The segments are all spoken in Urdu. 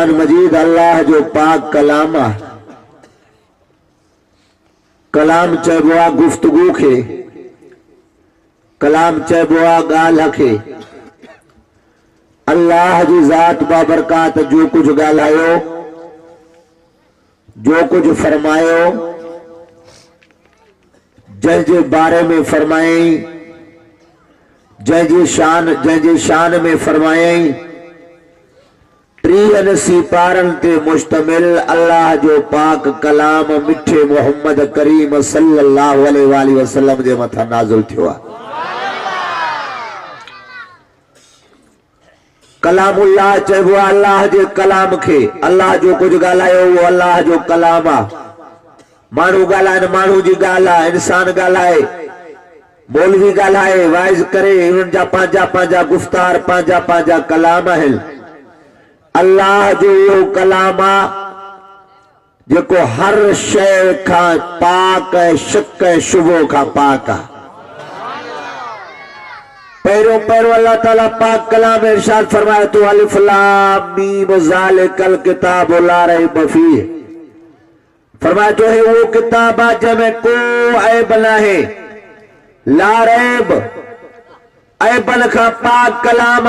قرآن مجید اللہ جو پاک کلام کلام چیبوا گفتگو کے کلام چیبوا گال کے اللہ جی ذات بابرکات جو کچھ گالایو جو کچھ فرمایو جن جے بارے میں فرمائیں جن جے شان میں فرمائیں ٹریہن سپارن تے مشتمل اللہ جو پاک کلام مٹھے محمد کریم صلی اللہ علیہ وآلہ وسلم دے متھا نازل تھوا کلام اللہ چاہیے اللہ جے کلام کے اللہ جو کچھ گالایو وہ اللہ جو کلام مانو گالائے مانو جی گالا انسان گالائے مولوی گالائے وائز کرے ان جا پانجا گفتار پانجا کلام ہے اللہ جو یہ کلام جو کو ہر شے کا پاک ہے شک ہے شبہ کا پاک ہے پیرو اللہ تعالیٰ پاک کلام ارشاد فرمائے تو الف لام میم ذالک الکتاب لا ریب فیہ فرمائے تو ہے وہ کتاب جن میں کوئی عیب نہ ہے لا ریب عیب کا پاک کلام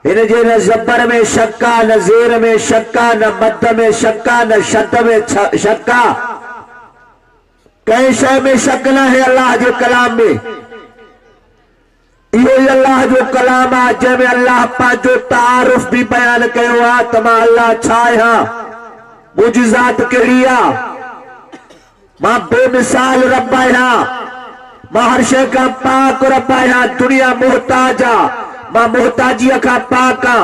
ان جے نہ زبر میں شکا نہ زیر میں شکا نہ مد میں شکا نہ شد میں شکا کئی شے میں شک نہ ہے اللہ جو کلام میں یہ اللہ جو کلام جے میں اللہ پا جو تعارف بھی بیان کہو تما اللہ چھائے ہاں معجزات کے لیا ماں بے مثال رب آیا ماں ہر شے کا پاک رب آیا دنیا محتاجا ماں محتاجی کا پاکا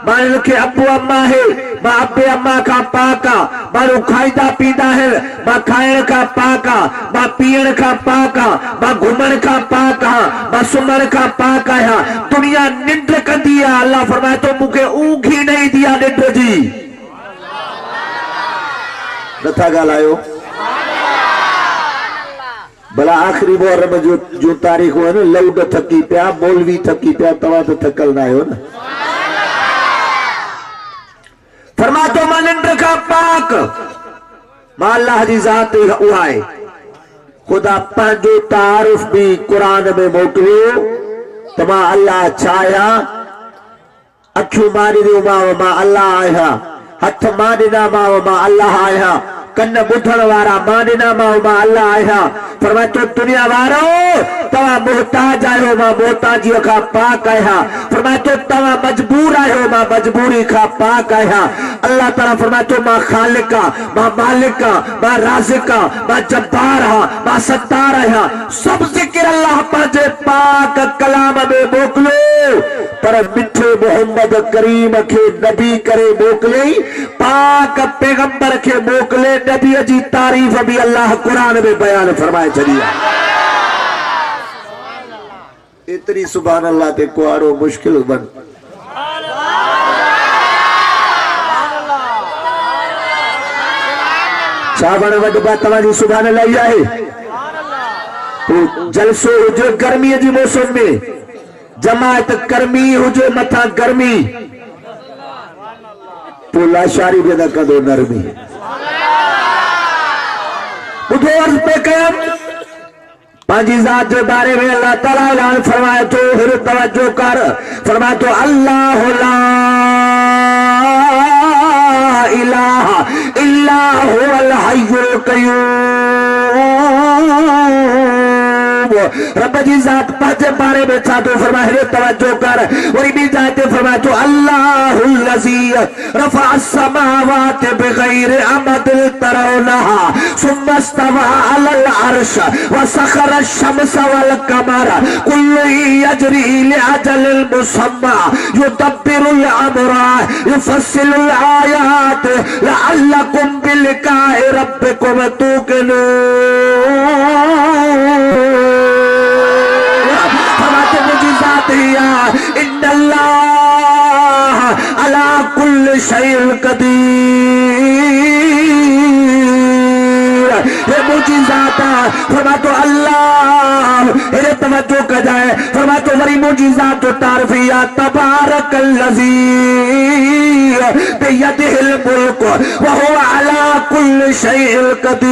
ماں ان کے ابو اماں ہے ماں ابے اماں کا پاکا ماں کھائیدہ پیدا ہے ماں کھائن کا پاکا ماں پین کا پاکا ماں گھمن کا پاکا ماں سمن کا پاکا ہے دنیا نندر کر دیا اللہ فرمائے تو مجھے اونگھی نہیں دیا نندر جی نتھا گالایو بلا آخری بور میں جو تاریخ ہوئے نا لوڈ تھکی پیا مولوی تھکی پیا توا تو تھکل نہ ہو نا فرما تو مانند کا پاک ماں اللہ جی ذات اُہائے خدا پانجو تعارف بھی قرآن میں موٹو تما اللہ چھایا اکھو ماری دیو ماں اللہ آیا ہتھ ماننا ماں اللہ آیا کن بدھن وارا ماننا ماں اللہ آیا فرمائے تو دنیا وارو توا محتاج آئے ہو ماں محتاجی کا پاک آیا فرمائے تو توا مجبور آئے ہو ماں مجبوری کا پاک آیا اللہ تعالیٰ فرمائے تو ماں خالقہ ماں مالکہ ماں رازقہ ماں جبارہ ماں ستار آیا سب ذکر اللہ پاجے پاک کلام میں موکلو پر مٹھے محمد کریم کے نبی کرے موکلے پاک پیغمبر کے موکلے نبی جی تعریف بھی اللہ قرآن میں بیان فرمائے چلیا اتنی سبحان اللہ تے کوارو مشکل بن صاحبان وڈ بات تمہاری سبحان اللہ ہے جلسو جو گرمی جی موسم میں جماعت گرمی ہو جو متھا گرمی پولا شاری بھی نہ کدو نرمی اٹھو عرض پہ قیم پانچی ذات کے بارے میں اللہ تعالیٰ اعلان فرمائے تو پھر توجہ کر فرمائے تو اللہ لا الہ الا هو الحی القیوم رب جی ذات پانچے بارے میں چاہتو فرمائے توجہ کر وہی بھی جاتے فرمائے تو اللہ الذی رفع السماوات بغیر عمد ترونها ثم استوى على العرش وسخر الشمس والقمر كل يجري لأجل مسمى يدبر الأمر يفصل الآيات لعلكم بلقاء ربكم توقنون ان اللہ علی کل شیء قدیر یہ معجزات فرما تو اللہ انہیں توجہ کا جائے فرمایا تو وری موجزات و تعرفیات تبارک اللذی بیدہ الملک وہو علا کل شیء قدیر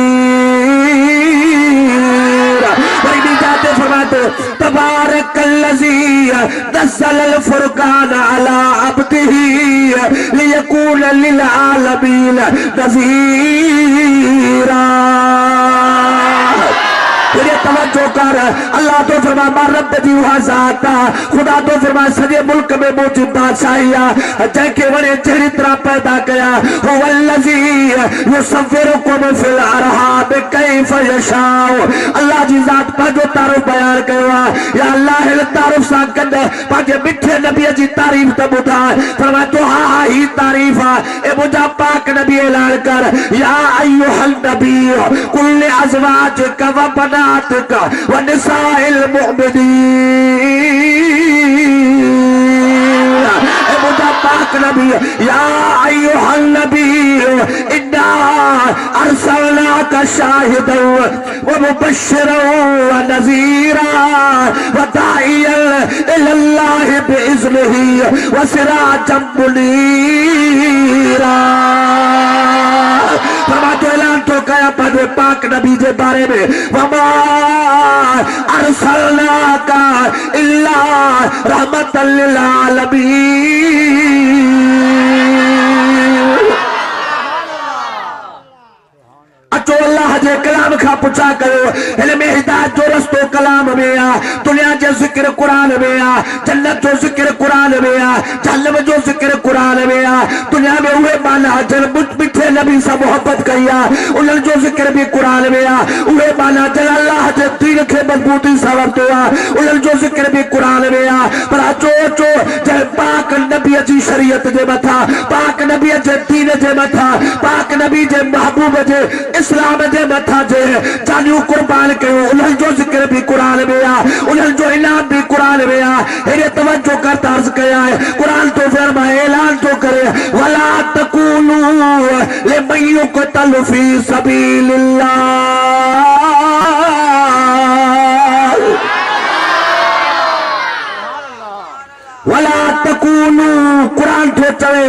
وری بھی جاتے فرماتے تبارک اللذی نزل الفرقان علی عبدہ لیکون للعالمین نذیرا یہ توجہ کر اللہ تو فرما رب دی وہاں ذاتا خدا تو فرما سجے ملک میں موجود بادشاہیا جن کے وڑے چہری طرح پیدا کیا هو الذی یصورکم فی الارحام کیف یشاء اللہ جی ذات پاجو تعارف بیان کیا یا اللہ تعارف سا کد پاجے مٹھے نبی جی تعریف تب اٹھا فرما تو ہاں ہی تعریف اے مجھا پاک نبی اعلان کر یا ایوہ النبی کل ازواجک و بناتک و نساء المؤمنین اے مجھا پاک نبی یا ایوہ النبی انا ارسلناک شاہدا و مبشرا و نذیرا و داعیا الاللہ باذنہ و سراجا منیرا فرما تو اعلان تو کیا پڑھے پاک نبی جے بارے میں وما ارسلناک الا رحمت للعالمین اچھو اللہ جے کلام کھا پچھا کرو علم ہدایت جو رستو کلام میں آ دنیا جے ذکر قرآن میں آ جنت جو ذکر قرآن میں آ جہنم جو ذکر قرآن میں آ دنیا میں ہوئے مانا جن مجھ مٹھے نبی سے محبت کیا انہوں جو ذکر بھی قرآن میں آ ہوئے مانا جن اللہ جے دین کے مضبوطی سبب تو آ انہوں جو ذکر بھی قرآن میں آ پر اچھو جے پاک نبی جی شریعت جے متھا پاک نبی جے دین جے متھا پاک نبی جے محبوب جے اسلام جے متھا جے جانیو قربان کہو انہوں جو ذکر بھی قرآن میں آ انہوں جو انعام بھی قرآن میں آ انہیں توجہ کرتا عرض کیا ہے قرآن تو فرمائے اعلان تو کرے وَلَا تَقُولُوا لِمَن يُقْتَلُ فِي سَبِيلِ اللَّهِ وَلَا تَقُولُوا قرآن تو چلے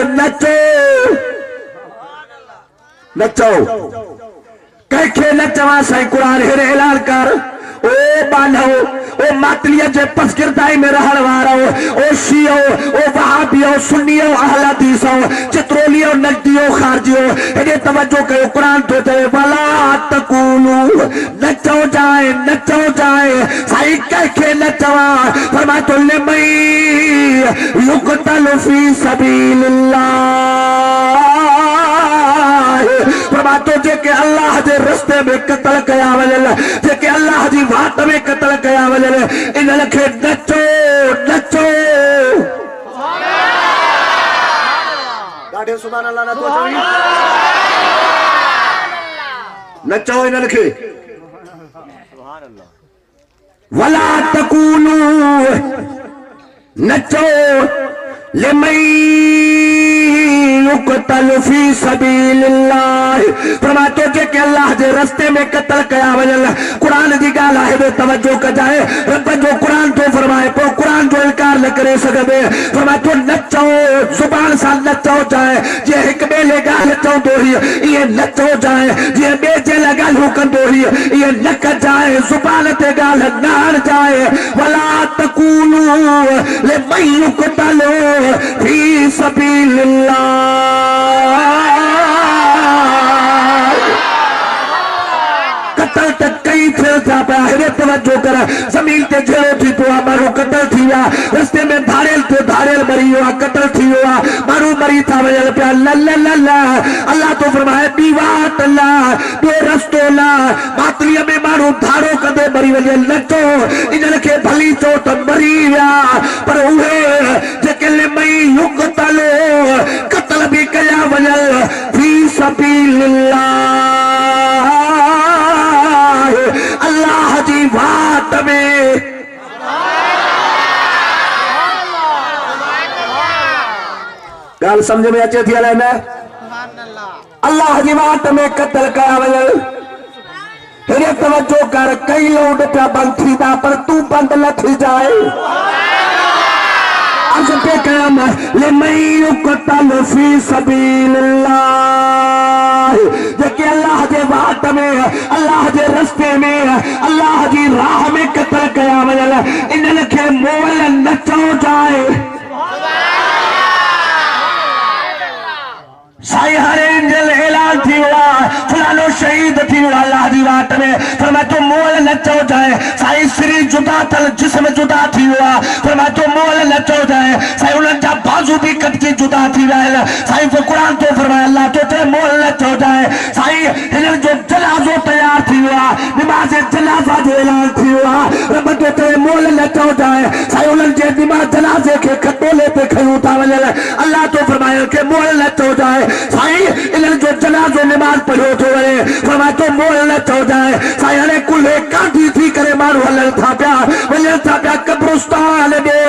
نچو کہکھے نچوا سائیں قرآن ہر اعلان کر او بانہو او ماتلیہ جے پس گردائی میں رہن وارو او شیعو او وہابیو سنیو اہل حدیثو چترولیو نجدیو خارجیو انہیں توجہ کرو قرآن تو جائے وَلَا تَقُولُوا نچو جائے سائی کہکھے نچوا فرمائے تو لِمَن يُقْتَلُ فِي سَبِيلِ اللَّهِ فرمائے تو جے کہ اللہ جے رستے میں قتل کیا وجل جے کہ اللہ جی وات میں قتل کیا وجل ان لکھے نچو ڈاڑھے سبحان اللہ نہ تو چاہیے نچو ان لکھے وَلَا تَقُولُوا نچو لِمَن يُقْتَلُ فِي سَبِيلِ اللَّهِ فرمایا تو جے کہ اللہ جے رستے میں قتل کیا وجل قرآن دی گالا ہے بے توجہ کا جائے رب جو قرآن تو فرمائے پو قرآن جو انکار نہ کرے سکتے فرمایا تو نچو زبان سال نچو جائے جے ایک بے لگا نچو دو ہی یہ نچو جائے جے بے جے لگا لوکن دو ہی یہ نک جائے زبان تے گال نار جائے وَلَا تَقُولُوا لِمَن يُقْتَلُ فِي سَبِيلِ اللَّهِ قتل تک کئی پھر جا پہ آہرے توجہ کرا زمین تے جھیلو تھی تو مارو قتل تھیا رستے میں دھاریل تے دھاریل مری ہوا قتل تھی ہوا مارو مری تھا وجل پہ اللہ تو فرمائے بیوات اللہ دو رستو اللہ باطلیہ میں مارو دھارو کدے مری وجل نچو انہوں کے بھلی چوٹ مری ویا پر اوہے جے لِمَن يُقْتَلُ قتل بھی کیا وجل فی سبیل اللہ اللہ جی وات میں گال سمجھ میں اچھے تھی علیہ میں اللہ جی وات میں قتل کیا وجل ہرے توجہ کر کئی لوگ پیا بند تھی دا پر تو بند نہ تھی جائے عرض پہ قیام لمن یقتل فی سبیل اللہ جکہ اللہ دے وات میں اللہ دے رستے میں اللہ دی راہ میں قتل قیام انہاں لکھے مول نچو جائے سائی ہر انجل اعلان تھی ہوا فلانو شہید تھی ہوا اللہ دی وات میں فرمایا تو مول نچو جائے سائی سری جدا تل جسم جدا تھی ہوا فرمایا تو مول نچو جائے سائی انہاں جا بازو بھی کٹ کی جدا تھی رہا سائی قرآن تو فرمایا اللہ تو تے مول نچو جائے سائی انہاں جو جنازو تیار تھی ہوا نماز جنازہ جو اعلان تھی ہوا رب تو تے مول نچو جائے سائی انہاں جے نماز جنازے کے کھٹولے پہ کھیوں تھا اللہ تو فرمایا کہ مول نچو جائے سائی انہاں جو جنازو نماز پڑھو تو رہے فرمایا تو مول نچو جائے سائی ہنے کلے کانٹی تھی کرے مارو اللہ تھا پیا قبرستان دے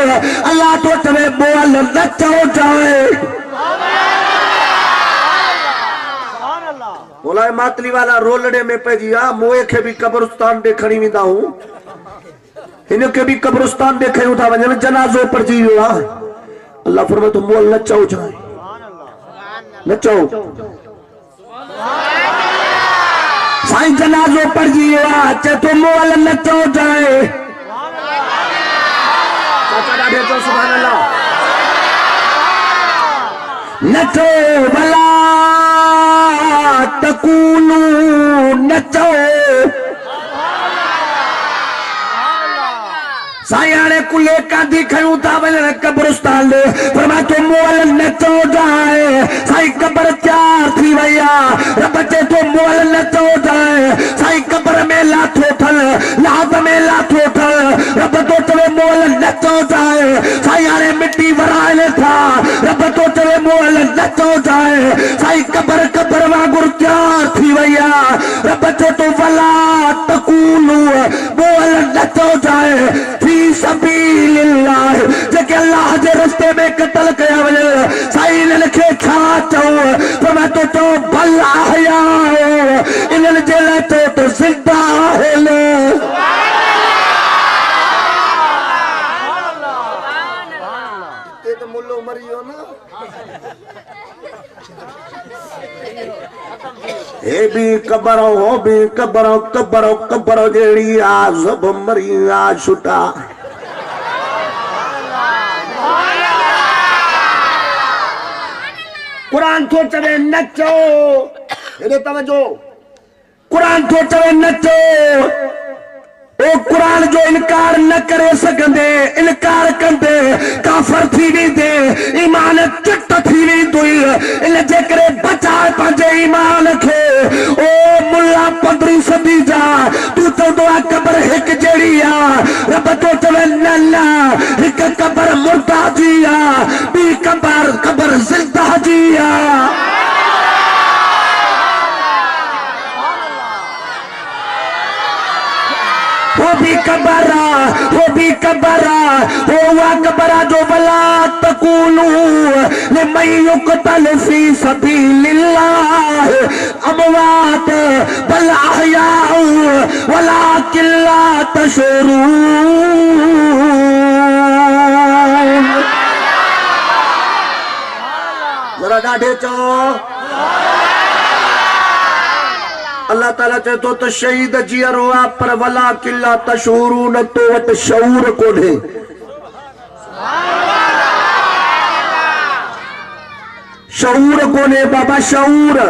اللہ تو تمہیں مول نچو جائے مولا ماتلی والا رولڑے میں پہ جیا موئے کے بھی قبرستان دے کھڑی ویندہ ہوں انہوں کے بھی قبرستان دے کھڑی ہوتا ونجن جنازوں پر جی ہوا اللہ فرمائے تو مول نچو جائے نچو سائیں جنازوں پر جی ہوا چاہے تو مول نچو جائے چاچا ڈاڑھے جو سبحان اللہ نچو بلا تکونو نچو سائیانے کلے کا دکھائیوں تھا بلے قبرستان لے فرمایا تو مول نچو جائے سائی قبر تیار تھی بھیا ربچے تو مول نچو جائے سائی قبر میں لاتھو تھل لحظ میں لاتھو تھل رب تو چلے مول نچو جائے سائیانے مٹی ورائے تھا رب تو چلے مول نچو جائے سائی قبر واگر تیار تھی بھیا ربچے تو ولا تکونو مول نچو جائے فی سبیل اللہ جکہ اللہ جے رستے میں قتل کیا وجہ سائی نے لکھے چھا چاہو تو میں تو بھل آیا انہوں جے لے تو زندہ ہے لے تے تو ملو مری ہو نا اے بھی قبروں ہو بھی قبروں جیڑی آزب مری آشتا قرآن تو چوے نچو یہ توجہ قرآن تو چوے نچو او قرآن جو انکار نہ کرے سکندے انکار کندے کافر تھی بھی دے ایمان چٹ تھی بھی دوئی انہیں جے کرے بچائے پانچے ایمان کھے او ملا 15 صدی جا تو دعا قبر ہک جڑیا رب تو چوے نلا ہک قبر مردہ جیا بھی قبر زندہ جیا وہ بھی کبرا ہوا کبرا جو ولا تکونو لمن یقتل فی سبیل اللہ اموات بل احیاء ولکن لا تشعرون ذرا ڈاڑھے چاہو اللہ تعالیٰ چاہے تو شہید جیا روا پر ولا کلا تشعرون تو وٹ شعور کو دے شعور کو دے بابا شعور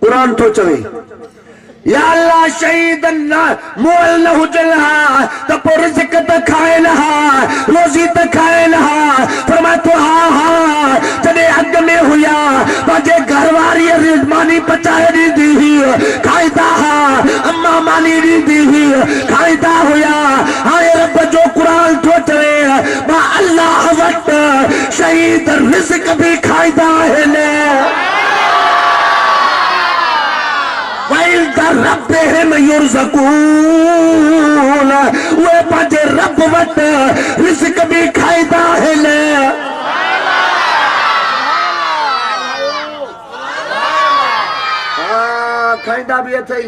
قرآن تو چوے یا اللہ شہیدن مول نہ جلہا تپو رزق تکھائے نہا روزی تکھائے نہا فرمائے تو ہاں جنے حق میں ہویا باجے گھرواری رزمانی پچائے دی دی کھائیتا ہاں اما مانی دی کھائیتا ہویا ہاں رب جو قرآن تو چلے با اللہ وقت شہید رزق بھی کھائیتا ہے لے وَإِلْدَ رَبِّهِمْ يُرْزَقُونَ وہ پاجے رب وقت رزق بھی کھائیتا ہے لے کھائیتا بھی ہے تھی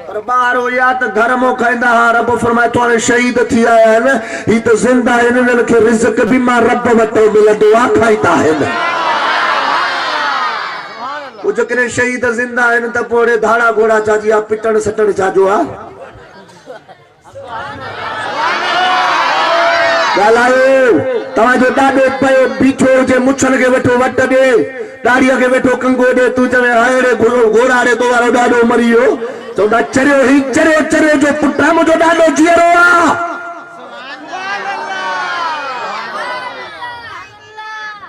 پر باہر ہو یا تو گھر مو کھائندہ ہاں رب فرمائے تو آنے شہید تھی آیا ہے ہی تو زندہ ہے انہوں کے رزق بھی ماں رب وٹو ملے دعا کھائیتا ہے وہ جو کنے شہید زندہ ہے تو پوڑے دھاڑا گھوڑا چاہجی آپ پٹن سٹن چاہجو آ گالائے توجہ ڈاڈے پے بیٹھو جے مچھل کے وٹو وٹ دے ڈاڑیا کے وٹو کنگو دے تو جے ہائڑے گھوڑا دے دوبارہ ڈاڈو مریو تو دا چریو ہی چریو جو پٹا مجھو ڈاڈو جیرو آ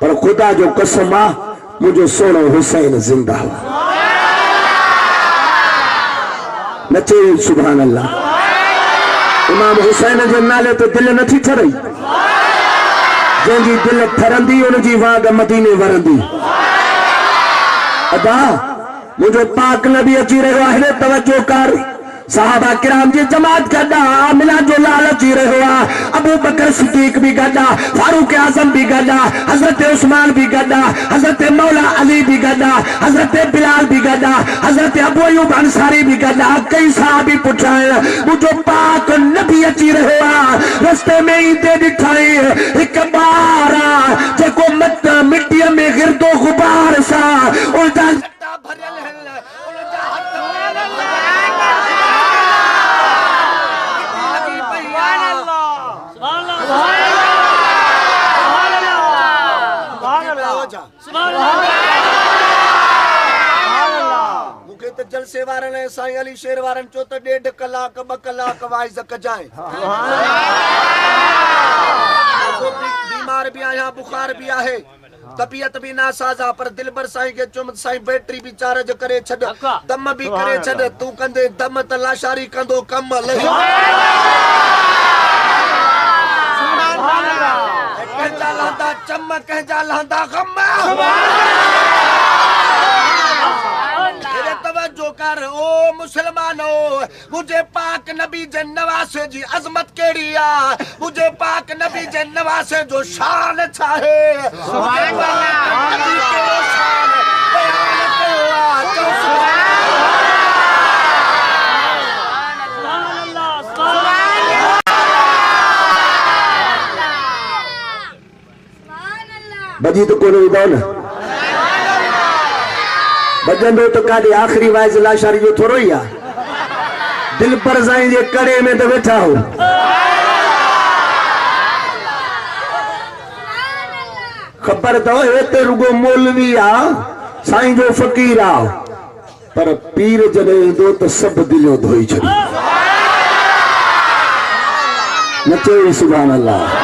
پر خدا جو قسم آ مجھو سونا حسین زندہ ہوا نچے سبحان اللہ امام حسین جو نالے تو دل نہ تھی ٹھرئی جن جی دل ٹھرندی ان جی واگ مدینے ورندی ادا مجھے پاک نبی اچھی رہے آہلے توجہ کر صحابہ کرام جی جماعت گڑا عاملہ جو لالچ ہی رہے ہوا ابو بکر صدیق بھی گڑا فاروق اعظم بھی گڑا حضرت عثمان بھی گڑا حضرت مولا علی بھی گڑا حضرت بلال بھی گڑا حضرت ابو ایوب انصاری بھی گڑا کئی صحابی پٹھائے مجھے پاک نبی اچھی رہے ہوا رستے میں ہی دے دکھائے ایک بارا جے کو مٹی میں گرد و غبار سا الٹا بھرل ہے جلسے وارن ہے سائیں علی شیر وارن چوت ڈیڑھ کلاک بکلاک وائز کجائیں بیمار بھی آیا بخار بھی آئے طبیعت بھی ناسازا پر دل بر سائیں کے چمت سائیں بیٹری بھی چارج کرے چھڑ دم بھی کرے چھڑ تو کندے دم تلاشاری کندو کم لہی کہنجا لہندا چم کہنجا لہندا غم توجہ کر او مسلمانو مجھے پاک نبی جن نواسے جی عظمت کیڑی آ مجھے پاک نبی جن نواسے جو شان چاہے سبحان اللہ بجی تو کوئی دو نا بجن دو تو کہا آخری وائز لاشاری جو تھو روئی آ دل پر زائیں یہ کڑے میں تو بیٹھا ہو خبر تو ہے تے رگو مولوی آ سائیں جو فقیر آ پر پیر جنے دو تو سب دلوں دھوئی چھڑی نچے سبحان اللہ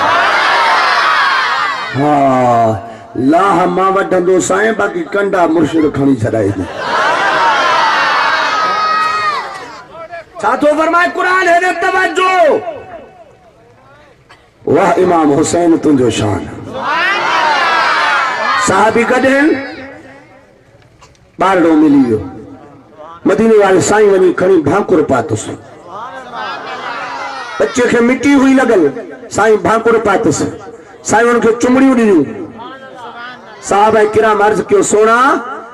ہاں لاہ ماں وڈن دو سائیں باقی کنڈا مرشد کھانی چھڑائی دی چھاتو فرمائے قرآن ہے توجہ واہ امام حسین تنجو شان صحابی کدین بارڈو ملیو مدینے والے سائیں ونی کھنی بھانکر پاتس بچے کے مٹی ہوئی لگل سائیں بھانکر پاتس سائیں ان کے چمڑی اڑیو صحابہ کرام عرض کیوں سونا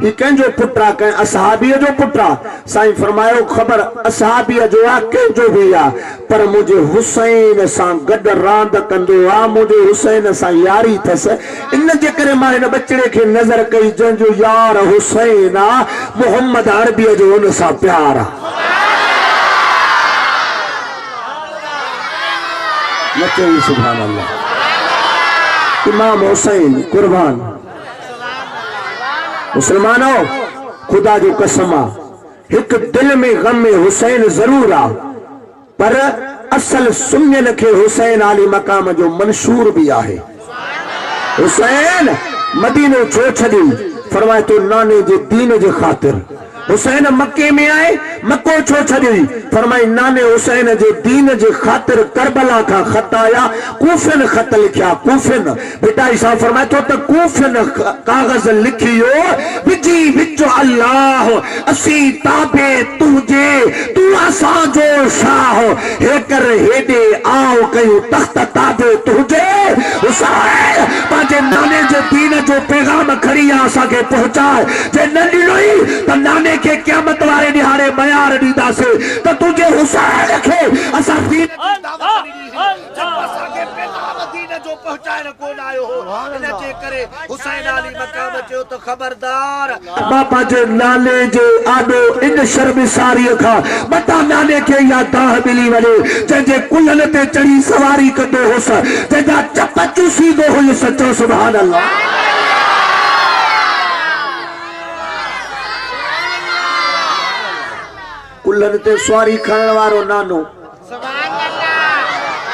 یہ کہیں جو پٹرا کہیں اصحابیہ جو پٹرا سائیں فرمائے خبر اصحابیہ جو آکے جو بھی آ پر مجھے حسین سان گڈ راند کندو آ مجھے حسین سان یاری تھس ان جے کرے مارے نہ بچڑے کے نظر کئی جن جو یار حسین محمد عربیہ جو ان سا پیارا نچے سبحان اللہ امام حسین قربان مسلمانوں خدا جو قسم آ ایک دل میں غم حسین ضرور آ پر اصل سنن کے حسین علی مقام جو منشور بھی آئے حسین مدینہ چھو چھڑی فرمائے تو نانے جے دین جے خاطر حسین مکے میں آئے مکو چھو چھڑی فرمائے نانے حسین جے دین جے خاطر کربلا کا خط آیا کوفن خط لکھیا کوفن بیٹا عیسیٰ فرمائے تو کوفن کاغذ لکھیو بجی بچو اللہ اسی تابے تجھے تو آسان جو شاہ ہے کر ہیڈے آؤ کہو تخت تابے تجھے حسین پانچے نانے جو دین جو پیغام کھڑی آسا کے پہنچائے جے ننڈی لوئی تو نانے کے قیامت وارے نہارے میار دیدہ سے تو تجھے حسین رکھے اسا دین جو پہنچائے نہ کون آئے ہو انہیں جے کرے حسین علی مقام چے تو خبردار باپا جے نانے جے آڈو ان شرم ساری کھا بتا نانے کے یا داہ ملی والے جے کلنتے چڑی سواری کدو ہو سا جے جا چپا چوسی دو ہوئی سچو سبحان اللہ کلنتے سواری کھنوارو نانو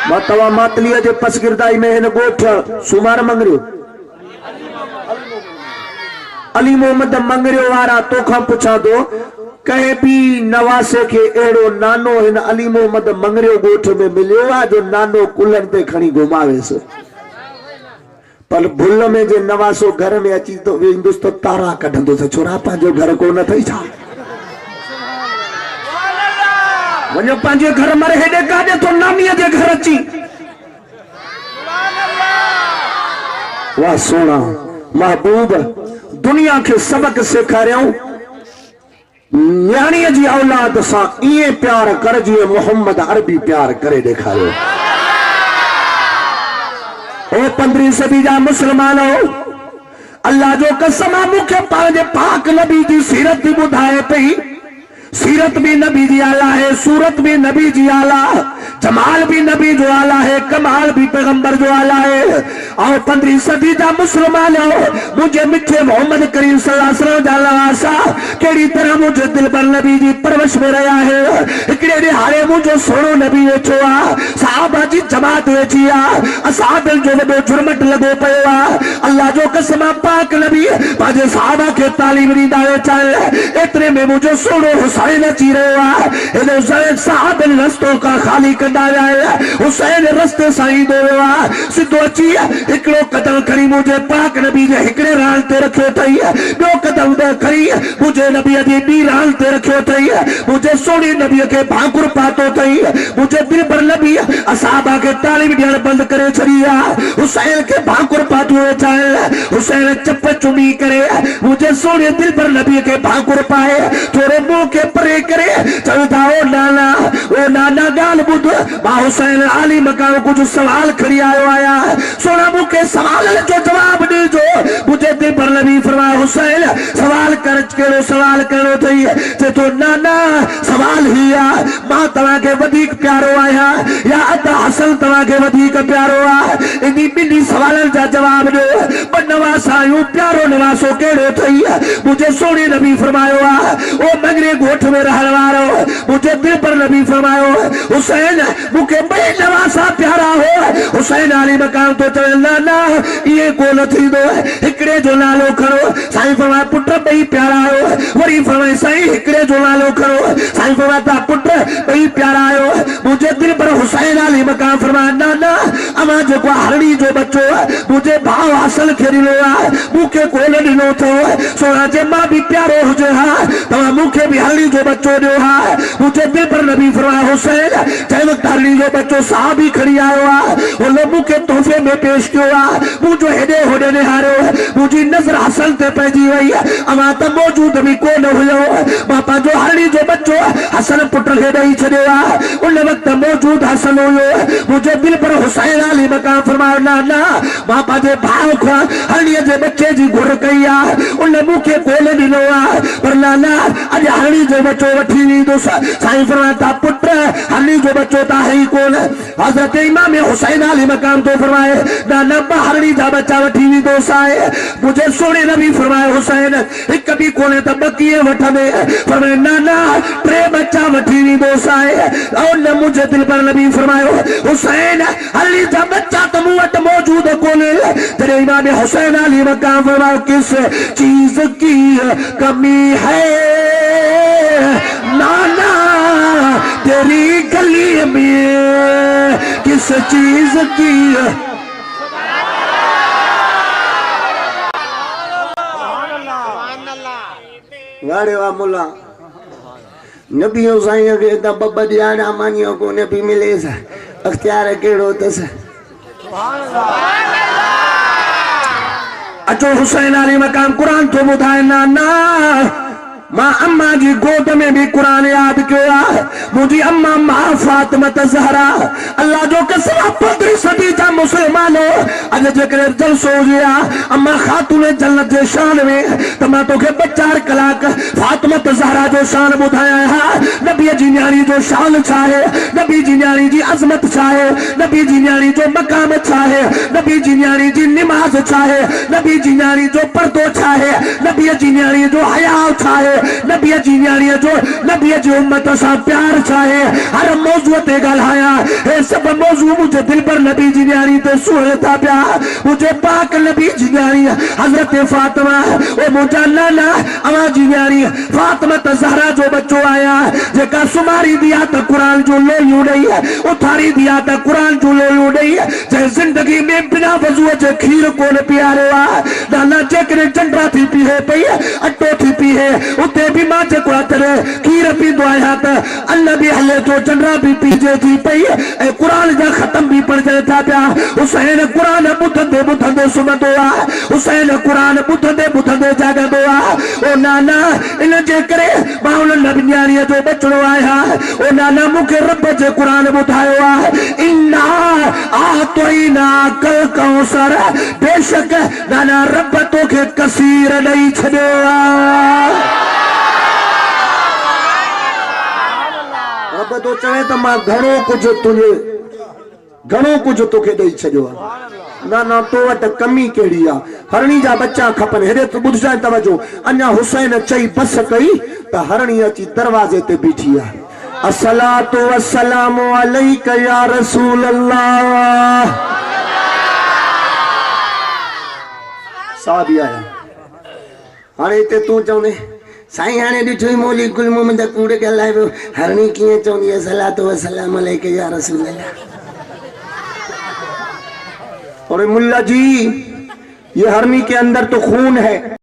ماتوا ماتلیہ جے پس گردائی میں ہن گوٹھ سمار منگریو علی محمد منگریو وارا تو کھا پچھا دو کہیں بھی نواسے کے ایڑو نانو ہن علی محمد منگریو گوٹھ میں ملیو جو نانو کلن تے کھنی گھماوے سے پر بھل میں جے نواسو گھر میں اچھی تو ہندوستو تارا کڑھندو سے چھوڑا پانجو گھر کو نہ تھئی چھا ونجو پانجے گھر مرے ہیڈے کاڑے تو نامیہ دے گھر اچھی واہ سونا محبوب دنیا کے سبق سکھا رہے ہوں نیانی جی اولاد سا یہ پیار کر جی محمد عربی پیار کرے دیکھا رہے اے 15 صدی جا مسلمانوں اللہ جو قسمہ مکھے پانجے پاک نبی جی سیرت دی بدھائے پہی سیرت بھی نبی جی آلہ ہے صورت بھی نبی جی آلہ جمال بھی نبی جو آلہ ہے کمال بھی پیغمبر جو آلہ ہے اور 15 صدی جا مسلمانوں مجھے مٹھے محمد کریم صلی اللہ علیہ وسلم جالا آسا کیڑی طرح مجھے دل پر نبی جی پروش میں رہا ہے اکڑے دے ہارے مجھے سوڑو نبی ویچوا صحابہ جی جماعت ویچیا اصحاب جو وڈو جرمٹ لگو پہوا اللہ جو قسمہ پاک نبی باجے صحابہ کے تعلیم ریدہ ویچائے اتنے میں مجھے سوڑو حسین چی رہا ہے حسین صاحب رستوں کا خالی کردہ ہے حسین رستے سائید ہوا سدھو اچھی اکڑو قدم کری مجھے پاک نبی جے ہکڑے رانتے رکھے تھئی دو قدم دے کری مجھے نبی ادھی بی رانتے رکھے تھئی مجھے سوڑی نبی کے بھانکر پاتو تھئی مجھے دل پر نبی اصحابہ کے تعلیم دیان بند کرے چھڑیا حسین کے بھانکر پاتو ہوئے چاہے حسین چپ چمی کرے مجھے سوڑی دل پر نبی کے بھانکر پائے تھوڑے مو کے پرے کرے چلتا او نانا گال بدھ با حسین علی مقام کچھ سوال کھڑی آیا سونا مو کے سوال جو جواب دی جو مجھے دل پر نبی فرمایا حسین سوال کرو تھی تے تو نانا سوال ہیا ماں تمہاں کے ودیک پیارو آیا یا اتا حسن تمہاں کے ودیک پیارو آیا انہی بلی سوالن جا جواب دو پر نواسا یوں پیارو نواسو کیڑو تھی مجھے سونی نبی فرمایا او مگرے گوٹھ میں رہنوارو مجھے دل پر نبی فرمایا حسین مکے بڑی نواسا پیارا ہو حسین علی مقام تو چلنا یہ کول تھی دو ہکڑے جو نالو کرو سائیں فرمایا پٹر بڑی پیارا ہو وری فرمایا سائیں ہکڑے جو نالو کرو سائیں فرمایا تا پٹر بڑی پیارا ہو مجھے دل پر حسین علی مقام فرمایا نانا اما جو کو ہرنی جو بچو مجھے بھاو حاصل کھری لوا مکے کول ڈنو تھو سونا جے ماں بھی پیارو ہو جو ہاں تمہاں مکے بھی ہرنی جو بچو دو ہاں مجھے دل پر نبی فرمایا حسین جائے وقت ہرنی جو بچو صحابی کھڑی آیا وہ لوگوں کے تحفے میں پیش کیا مجھے ہدے ہونے نہارو مجھے نظر حسن تے پیجی ہوئی اما تا موجود بھی کو نہ ہوئے باپا جو ہرنی جو بچو حسن پٹر ہدے ہی چھڑے ہوا ان وقت موجود حسن ہوئے مجھے دل پر حسین علی مقام فرمایا نانا باپا جے بھاؤ کھوا ہرنی جے بچے جی گھر کیا ان مکے کولے نلوا پر نانا اج ہرنی جو بچو وٹھی نہیں دو سائیں فرمایا تا پٹر ہرنی جو بچو تا ہے کون حضرت امام حسین علی مقام تو فرمائے نانا ہرنی جا بچہ وٹھی نہیں دو سائے مجھے سونے نبی فرمائے حسین ایک کبھی کونے تا بکیے وٹھا میں فرمائے نانا پرے بچہ وٹھی نہیں دو سائے اور نہ مجھے دل پر نبی فرمائے حسین ہرنی جا بچہ تموٹ موجود کونے تیرے امام حسین علی مقام فرمائے کس چیز کی کمی ہے نانا تیری گلی میں کس چیز کی واڑے وا مولا نبیوں سائیں کے تا بابا دیانا مانیوں کو نبی ملے سا اختیار کیڑو تس اچو حسین علی مقام قرآن تو بدھائے نانا ماں اماں جی گود میں بھی قرآن یاد کیا مجھے اماں ماں فاطمہ زہرا اللہ جو قسمہ 15 صدی تھا مسلمانوں اج جکر جلسو گیا اماں خاتون جنت جے شان میں تمہاں تو کہ بچار کلاک فاطمہ زہرا جو شان بدھایا ہے نبی جی نیاری جو شان چاہے نبی جی نیاری جی عظمت چاہے نبی جی نیاری جو مقام چاہے نبی جی نیاری جی نماز چاہے نبی جی نیاری جو پردو چاہے نبی جی نیاری جو حیا چاہے نبی جی نیاری جو نبی جی امت سا پیار چاہے ہر موضوع تے گلھایا اے سب موضوع مجھے دل پر نبی جی نیاری تے سوہتا پیا مجھے پاک نبی جی نیاری حضرت فاطمہ او مجھا نانا اما جی نیاری فاطمہ زہرا جو بچو آیا جے کا سماری دیا تا قرآن جو لے یوں نہیں ہے اتھاری دیا تا قرآن جو لے یوں نہیں ہے جے زندگی میں بنا وضوع جے کھیر کون پیارے وا نانا جے کرے جنڈرا تھی پی ہے پئی اٹو تھی پی ہے اتے بھی ماں جے کو اترے کھیر پی دعایا تا اللہ بھی حلے تو جنڈرا بھی پی جے تھی پئی اے قرآن جا ختم بھی پڑھ جائے تھا پیا حسین قرآن بودھندے سمت ہوا حسین قرآن بودھندے جاگہ دوا او نانا ان جے کرے باؤن نبی نیاری جو بچڑو آیا او نانا مکہ رب جے قرآن بودھائے ہوا انا آتوئینا کل کوثر بے شک نانا رب تو کے کثیر نہیں چھڑے رب تو چوے تو ماں گھنو کچھ تو کے دئی چھڑو نانا تو وٹ کمی کیڑی آ ہرنی جا بچہ کھپن ہیرے تو بدھ جائیں توجہ انیا حسین چئی بس کئی تا ہرنی اچی دروازے تے بیٹھی آ الصلاۃ والسلام علیک یا رسول اللہ صحابی آیا ہانے تے تو چونے سائیں ہانے ڈٹھوئی مولی گل محمد کوڑے گلائے ہرنی کیے چوندی الصلاۃ والسلام علیک یا رسول اللہ اور ملا جی یہ ہرنی کے اندر تو خون ہے